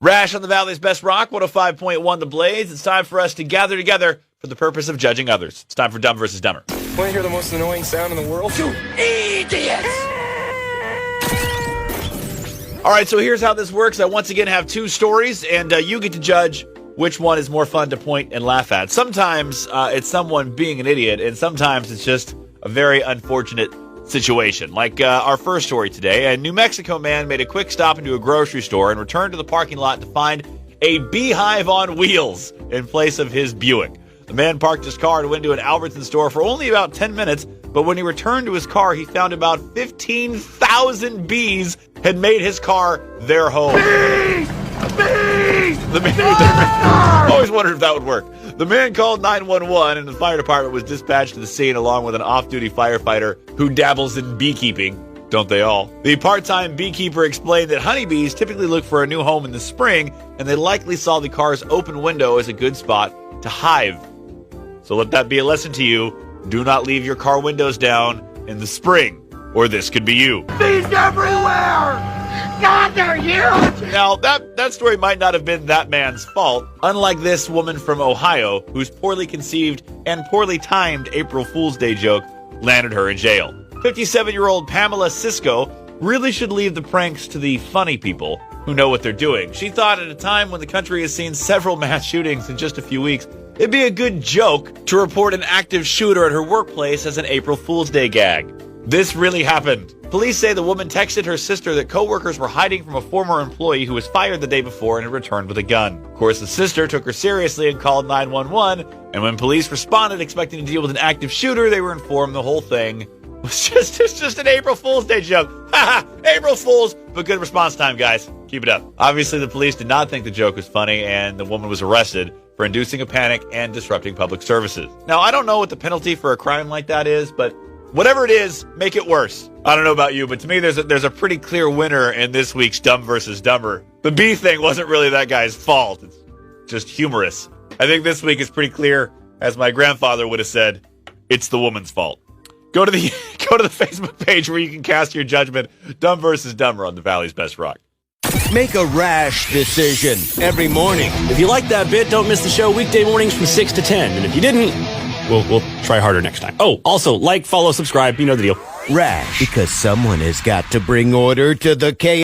Rash on the Valley's Best Rock, 105.1 The Blaze. It's time for us to gather together for the purpose of judging others. It's time for Dumb versus Dumber. Want to hear the most annoying sound in the world? You idiots! All right, so here's how this works. I once again have two stories, and you get to judge which one is more fun to point and laugh at. Sometimes it's someone being an idiot, and sometimes it's just a very unfortunate situation. Like our first story today, a New Mexico man made a quick stop into a grocery store and returned to the parking lot to find a beehive on wheels in place of his Buick. The man parked his car and went to an Albertson store for only about 10 minutes, but when he returned to his car, he found about 15,000 bees had made his car their home. Bees! Bees! Always wondered if that would work. The man called 911 and the fire department was dispatched to the scene along with an off-duty firefighter who dabbles in beekeeping. Don't they all? The part-time beekeeper explained that honeybees typically look for a new home in the spring, and they likely saw the car's open window as a good spot to hive. So let that be a lesson to you. Do not leave your car windows down in the spring, or this could be you. Bees everywhere! God, they're huge! Now, that story might not have been that man's fault, unlike this woman from Ohio, whose poorly conceived and poorly timed April Fool's Day joke landed her in jail. 57-year-old Pamela Sisko really should leave the pranks to the funny people who know what they're doing. She thought at a time when the country has seen several mass shootings in just a few weeks, it'd be a good joke to report an active shooter at her workplace as an April Fool's Day gag. This really happened. Police say the woman texted her sister that coworkers were hiding from a former employee who was fired the day before and had returned with a gun. Of course, the sister took her seriously and called 911, and when police responded expecting to deal with an active shooter, they were informed the whole thing was just an April Fool's Day joke. Haha, April Fools, but good response time, guys. Keep it up. Obviously, the police did not think the joke was funny, and the woman was arrested for inducing a panic and disrupting public services. Now, I don't know what the penalty for a crime like that is, but whatever it is, make it worse. I don't know about you, but to me, there's a pretty clear winner in this week's Dumb versus Dumber. The bee thing wasn't really that guy's fault. It's just humorous. I think this week is pretty clear, as my grandfather would have said, it's the woman's fault. Go to the Facebook page where you can cast your judgment. Dumb versus Dumber on the Valley's Best Rock. Make a rash decision every morning. If you like that bit, don't miss the show weekday mornings from 6 to 10. And if you didn't, we'll try harder next time. Oh, also, like, follow, subscribe. You know the deal. Rash, because someone has got to bring order to the chaos.